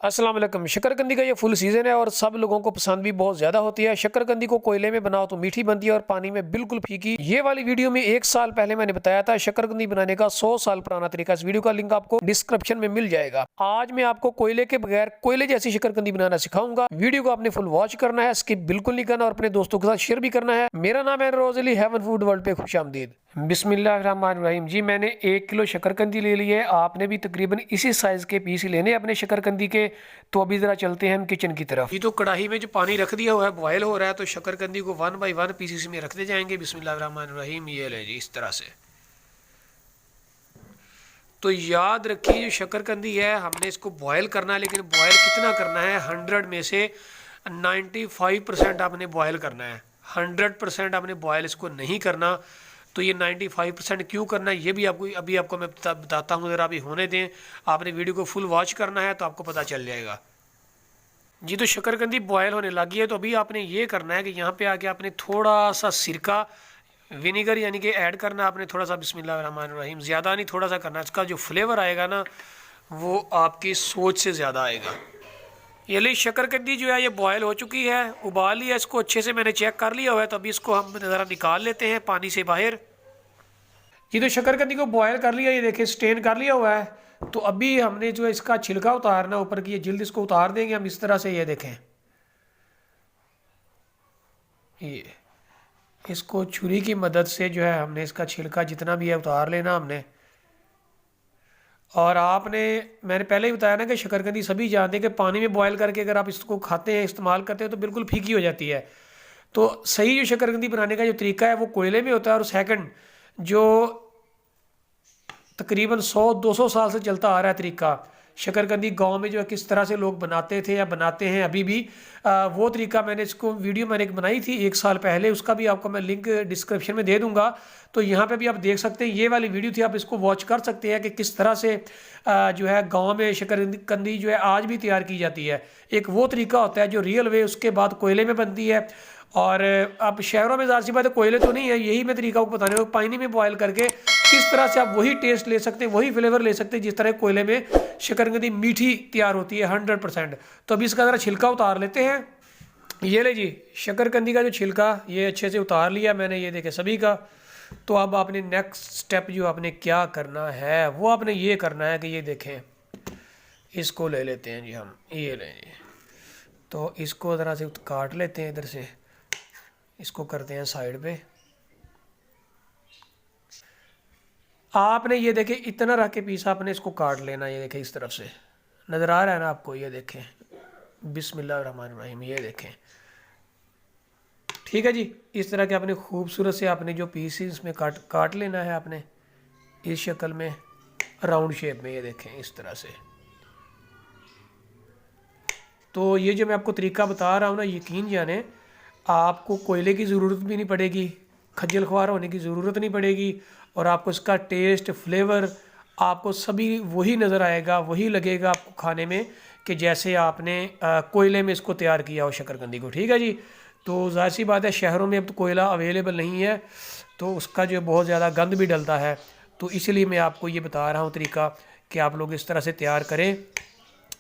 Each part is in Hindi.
अस्सलाम वालेकुम। शकरकंदी का ये फुल सीज़न है और सब लोगों को पसंद भी बहुत ज़्यादा होती है। शकरकंदी को कोयले में बनाओ तो मीठी बनती है और पानी में बिल्कुल फीकी। ये वाली वीडियो में 1 साल पहले मैंने बताया था शकरकंदी बनाने का 100 साल पुराना तरीका। इस वीडियो का लिंक आपको डिस्क्रिप्शन में मिल जाएगा। आज मैं आपको कोयले के बगैर कोयले जैसी शकरकंदी बनाना सिखाऊंगा। वीडियो को आपने फुल वॉच करना है, स्किप बिल्कुल नहीं करना और अपने दोस्तों के साथ शेयर भी करना है। मेरा नाम है रोज अली, हेवन फूड वर्ल्ड पे खुशामदीद। बिस्मिल्लाहिर्रहमानिर्रहीम। जी मैंने 1 किलो शकरकंदी ले ली है। आपने भी तकरीबन इसी साइज़ के पीस ही लेने अपने शकरकंदी के। तो अभी ज़रा चलते हैं हम किचन की तरफ। ये तो कढ़ाई में जो पानी रख दिया हुआ है बॉयल हो रहा है, तो शकरकंदी को 1 बाय 1 पीसेस में रखते जाएंगे। बिस्मिल्लाहिर्रहमानिर्रहीम। ये ले जी इस तरह से। तो याद रखिए जो शकरकंदी है हमने इसको बॉयल करना है, लेकिन बॉयल कितना करना है? 100 में से 95% आपने बॉयल करना है। 100% आपने बॉयल इसको नहीं करना। तो ये 95% क्यों करना है ये भी आपको मैं बताता हूँ। ज़रा अभी होने दें, आपने वीडियो को फुल वॉच करना है तो आपको पता चल जाएगा। जी तो शकरकंदी बॉयल होने लगी है, तो अभी आपने ये करना है कि यहाँ पे आके आपने थोड़ा सा सिरका विनीगर यानी कि ऐड करना है आपने थोड़ा सा। बिस्मिल्लाहिर्रहमानिर्रहीम। ज़्यादा नहीं, थोड़ा सा करना है। इसका जो फ्लेवर आएगा ना वो आपकी सोच से ज़्यादा आएगा। ये ली शकरकंदी जो है ये बॉयल हो चुकी है, उबाल लिया इसको अच्छे से, मैंने चेक कर लिया हुआ है। तो अभी इसको हम ज़रा निकाल लेते हैं पानी से बाहर। ये तो शकरकंदी को बॉयल कर लिया, ये देखिए स्टेन कर लिया हुआ है। तो अभी हमने जो है इसका छिलका उतारना, ऊपर की ये जिल्द इसको उतार देंगे हम इस तरह से। ये देखें, ये इसको छुरी की मदद से जो है हमने इसका छिलका जितना भी है उतार लेना हमने। और आपने, मैंने पहले ही बताया ना कि शकरकंदी सभी जानते हैं कि पानी में बॉयल करके अगर आप इसको खाते हैं, इस्तेमाल करते हैं तो बिल्कुल फीकी हो जाती है। तो सही जो शकरकंदी बनाने का जो तरीका है वो कोयले में होता है। और सेकंड जो तकरीबन 100-200 साल से चलता आ रहा है तरीका, शकरकंदी गांव में जो है किस तरह से लोग बनाते थे या बनाते हैं अभी भी, वो तरीका मैंने इसको वीडियो मैंने एक बनाई थी 1 साल पहले, उसका भी आपको मैं लिंक डिस्क्रिप्शन में दे दूंगा। तो यहाँ पे भी आप देख सकते हैं, ये वाली वीडियो थी, आप इसको वॉच कर सकते हैं कि किस तरह से जो है गाँव में शकरकंदी जो है आज भी तैयार की जाती है। एक वो तरीका होता है जो रियल वे, उसके बाद कोयले में बनती है। और अब शहरों में ज़ाहिर सी बात है कोयले तो नहीं है, यही मैं तरीका आपको बताने वाला, पानी में बॉयल करके किस तरह से आप वही टेस्ट ले सकते हैं, वही फ्लेवर ले सकते हैं जिस तरह कोयले में शकरकंदी मीठी तैयार होती है 100%। तो अभी इसका ज़रा छिलका उतार लेते हैं। ये ले जी शकरकंदी का जो छिलका ये अच्छे से उतार लिया मैंने, ये देखे सभी का। तो अब आपने नेक्स्ट स्टेप जो आपने क्या करना है वो आपने ये करना है कि ये देखें, इसको ले लेते हैं जी हम, ये लें जी। तो इसको ज़रा से काट लेते हैं इधर से, इसको करते हैं साइड पे। आपने ये देखें इतना रख के पीस आपने इसको काट लेना। ये देखें इस तरफ से नज़र आ रहा है ना आपको, ये देखें। बिस्मिल्लाहिर्रहमानिर्रहीम। ये देखें, ठीक है जी। इस तरह के आपने खूबसूरत से आपने जो पीसेस में काट लेना है आपने, इस शक्ल में राउंड शेप में। ये देखें इस तरह से। तो ये जो मैं आपको तरीका बता रहा हूँ ना, यकीन जाने आपको कोयले की ज़रूरत भी नहीं पड़ेगी, खज्जल ख्वार होने की ज़रूरत नहीं पड़ेगी। और आपको इसका टेस्ट फ्लेवर आपको सभी वही नज़र आएगा, वही लगेगा आपको खाने में कि जैसे आपने कोयले में इसको तैयार किया हो शकरकंदी को। ठीक है जी। तो ज़ाहिर सी बात है शहरों में अब तो कोयला अवेलेबल नहीं है, तो उसका जो बहुत ज़्यादा गंद भी डलता है। तो इसलिए मैं आपको ये बता रहा हूँ तरीका कि आप लोग इस तरह से तैयार करें,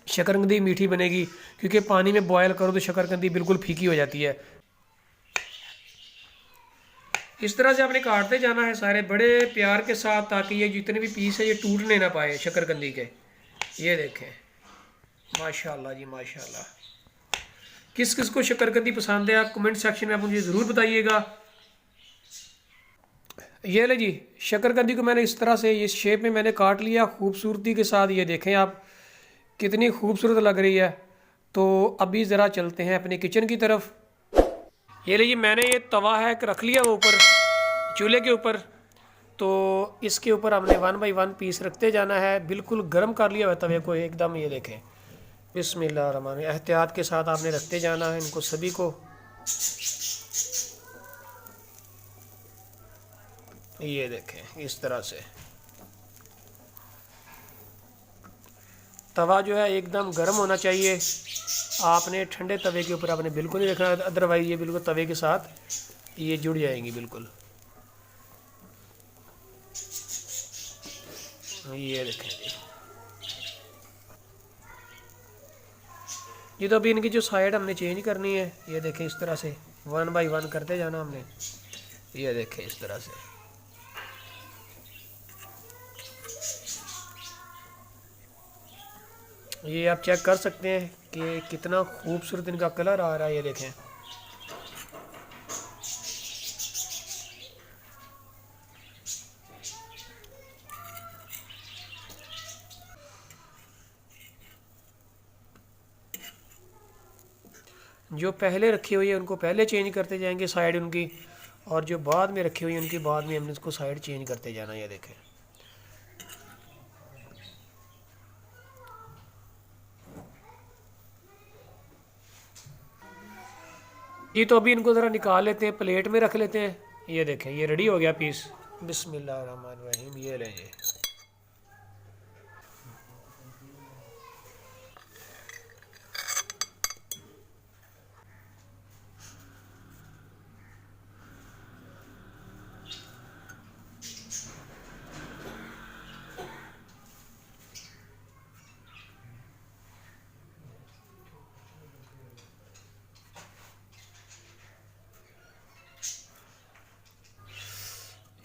शकरकंदी मीठी बनेगी। क्योंकि पानी में बॉयल करो तो शकरकंदी बिल्कुल फीकी हो जाती है। इस तरह से आपने काटते जाना है सारे बड़े प्यार के साथ, ताकि ये जितने भी पीस है ये टूटने ना पाए शकरकंदी के। ये देखें, माशाल्लाह जी माशाल्लाह। किस किस को शकरकंदी पसंद है आप कमेंट सेक्शन में आप मुझे ज़रूर बताइएगा। ये ले जी शकरकंदी को मैंने इस तरह से इस शेप में मैंने काट लिया खूबसूरती के साथ। ये देखें आप कितनी खूबसूरत लग रही है। तो अभी ज़रा चलते हैं अपने किचन की तरफ। ये लीजिए मैंने ये तवा है रख लिया वो ऊपर चूल्हे के ऊपर। तो इसके ऊपर हमने 1 बाय 1 पीस रखते जाना है। बिल्कुल गर्म कर लिया हुआ तवे को एकदम। ये देखें बिस्मिल्लाह, एहतियात के साथ आपने रखते जाना है इनको सभी को। ये देखें इस तरह से तवा जो है एकदम गर्म होना चाहिए। आपने ठंडे तवे के ऊपर आपने बिल्कुल नहीं रखना, अदरवाइज ये बिल्कुल तवे के साथ ये जुड़ जाएंगी बिल्कुल। ये देखें जी, जी तो अभी इनकी जो साइड हमने चेंज करनी है, ये देखें इस तरह से 1 बाई 1 करते जाना हमने। ये देखें इस तरह से। ये आप चेक कर सकते हैं कि कितना खूबसूरत इनका कलर आ रहा है। ये देखें जो पहले रखी हुई है उनको पहले चेंज करते जाएंगे साइड उनकी, और जो बाद में रखी हुई है उनकी बाद में हमने इसको साइड चेंज करते जाना। ये देखें जी तो अभी इनको ज़रा निकाल लेते हैं, प्लेट में रख लेते हैं। ये देखें ये रेडी हो गया पीस। बिस्मिल्लाहिर्रहमानिर्रहीम। ये लें जी।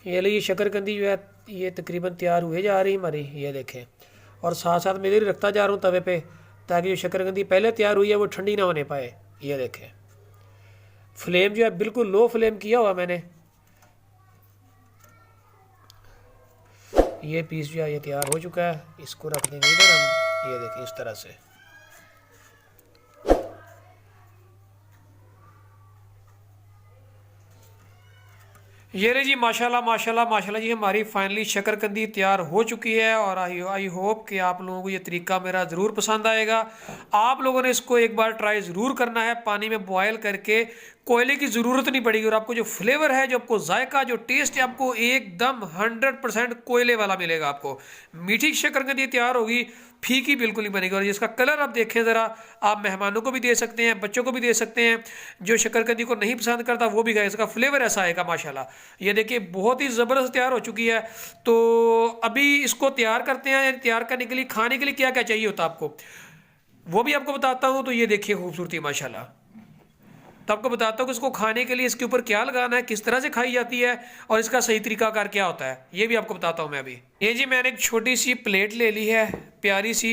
ये लीजिए शकरकंदी जो है ये तकरीबन तैयार हुए जा रही हमारी। ये देखें, और साथ साथ मैं इधर रखता जा रहा हूँ तवे पे, ताकि जो शकरकंदी पहले तैयार हुई है वो ठंडी ना होने पाए। ये देखें फ्लेम जो है बिल्कुल लो फ्लेम किया हुआ मैंने। ये पीस जो है ये तैयार हो चुका है, इसको रख देंगे इधर हम। ये देखें इस तरह से। ये रही जी माशाल्लाह माशाल्लाह माशाल्लाह जी, हमारी फाइनली शकरकंदी तैयार हो चुकी है। और आई होप कि आप लोगों को ये तरीका मेरा ज़रूर पसंद आएगा। आप लोगों ने इसको एक बार ट्राई ज़रूर करना है, पानी में बॉयल करके। कोयले की ज़रूरत नहीं पड़ेगी, और आपको जो फ्लेवर है, जो आपको जायका, जो टेस्ट है, आपको एकदम 100% कोयले वाला मिलेगा। आपको मीठी शकरकंदी तैयार होगी, फीकी बिल्कुल नहीं बनेगी। और इसका कलर आप देखें ज़रा, आप मेहमानों को भी दे सकते हैं, बच्चों को भी दे सकते हैं। जो शकरकंदी को नहीं पसंद करता वो भी खाए, इसका फ्लेवर ऐसा आएगा माशाल्लाह। ये देखिए बहुत ही ज़बरदस्त तैयार हो चुकी है। तो अभी इसको तैयार करते हैं। तैयार करने के लिए, खाने के लिए क्या क्या चाहिए होता है आपको, वो भी आपको बताता हूँ। तो ये देखिए खूबसूरती माशाल्लाह। तो आपको बताता हूँ कि इसको खाने के लिए इसके ऊपर क्या लगाना है, किस तरह से खाई जाती है, और इसका सही तरीकाकार क्या होता है, ये भी आपको बताता हूँ मैं अभी। ये जी मैंने एक छोटी सी प्लेट ले ली है, प्यारी सी,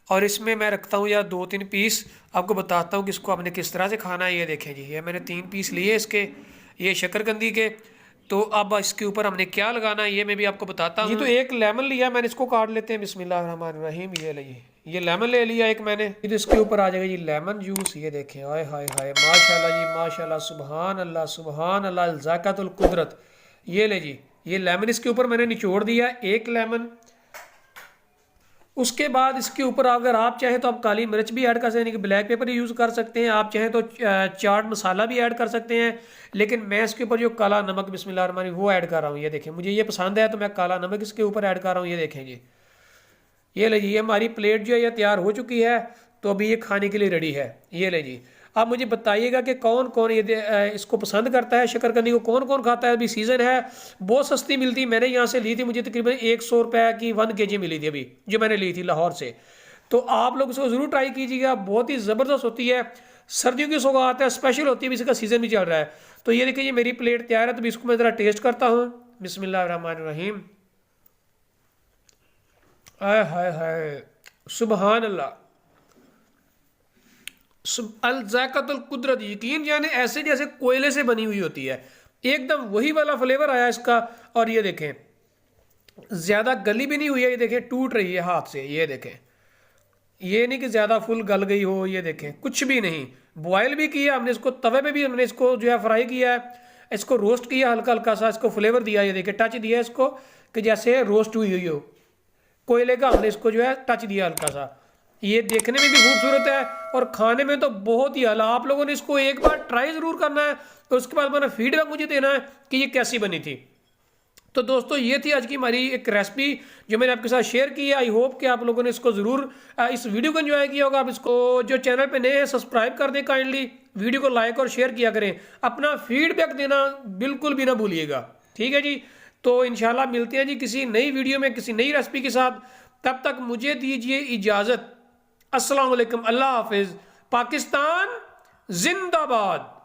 और इसमें मैं रखता हूँ या 2-3 पीस। आपको बताता हूँ कि इसको आपने किस तरह से खाना है। ये देखें जी, ये मैंने 3 पीस लिए इसके, ये शकरकंदी के। तो अब इसके ऊपर हमने क्या लगाना है ये मैं भी आपको बताता हूँ। ये तो एक लेमन लिया मैंने, इसको काट लेते हैं। बिस्मिल्लाहिर्रहमानिर्रहीम। ये लीजिए, ये लेमन ले लिया एक मैंने। फिर इसके ऊपर आ जाएगा जी लेमन जूस। ये देखें, हाय हाय हाय माशाल्लाह जी माशाल्लाह, सुबहान अल्लाह सुबहान अल्लाह, ज़ाक़तुल कुदरत। ये ले जी, ये लेमन इसके ऊपर मैंने निचोड़ दिया, एक लेमन। उसके बाद इसके ऊपर अगर आप चाहें तो आप काली मिर्च भी ऐड कर सकते हैं, कि ब्लैक पेपर यूज़ कर सकते हैं। आप चाहें तो चाट मसाला भी ऐड कर सकते हैं, लेकिन मैं इसके ऊपर जो काला नमक बिस्मिल्लाहिर्रहमानिर्रहीम वो ऐड कर रहा हूँ। ये देखें, मुझे ये पसंद है तो मैं काला नमक इसके ऊपर ऐड कर रहा हूँ। ये देखें जी, ये ले जी, ये हमारी प्लेट जो है ये तैयार हो चुकी है। तो अभी ये खाने के लिए रेडी है। ये ले जी, आप मुझे बताइएगा कि कौन कौन ये इसको पसंद करता है, शकरकंदी को कौन कौन खाता है। अभी सीज़न है, बहुत सस्ती मिलती है। मैंने यहाँ से ली थी, मुझे तकरीबन 100 रुपये की 1 kg मिली थी अभी, जो मैंने ली थी लाहौर से। तो आप लोग इसको ज़रूर ट्राई कीजिएगा, बहुत ही ज़बरदस्त होती है। सर्दियों की सौगात है, स्पेशल होती है, इसका सीज़न भी चल रहा है। तो ये देखिए, ये मेरी प्लेट तैयार है। तो इसको मैं ज़रा टेस्ट करता हूँ। बिस्मिल्लाहिर्रहमानिर्रहीम। हाय हाय हाय सुबहान अल्लाह, अल ज़ाक़तुल कुदरत। यकीन जाने ऐसे जैसे कोयले से बनी हुई होती है, एकदम वही वाला फ्लेवर आया इसका। और ये देखें, ज़्यादा गली भी नहीं हुई है। ये देखें, टूट रही है हाथ से। ये देखें, ये नहीं कि ज़्यादा फुल गल गई हो। ये देखें, कुछ भी नहीं। बॉयल भी किया हमने इसको, तवे पे भी हमने इसको जो है फ्राई किया है, इसको रोस्ट किया हल्का हल्का सा, इसको फ्लेवर दिया। ये देखिए, टच दिया इसको कि जैसे रोस्ट हुई हुई हो, कोयले का हमने इसको जो है टच दिया हल्का सा। ये देखने में भी खूबसूरत है और खाने में तो बहुत ही आला। आप लोगों ने इसको एक बार ट्राई ज़रूर करना है, तो उसके बाद मैंने फीडबैक मुझे देना है कि ये कैसी बनी थी। तो दोस्तों, ये थी आज की हमारी एक रेसिपी जो मैंने आपके साथ शेयर की है। आई होप कि आप लोगों ने इसको ज़रूर इस वीडियो को एंजॉय किया होगा। आप इसको, जो चैनल पे नए हैं, सब्सक्राइब कर दें काइंडली, वीडियो को लाइक और शेयर किया करें। अपना फीडबैक देना बिल्कुल भी ना भूलिएगा, ठीक है जी। तो इंशाल्लाह मिलते हैं जी किसी नई वीडियो में, किसी नई रेसिपी के साथ। तब तक मुझे दीजिए इजाज़त। अस्सलाम वालेकुम, अल्लाह हाफिज़, पाकिस्तान जिंदाबाद।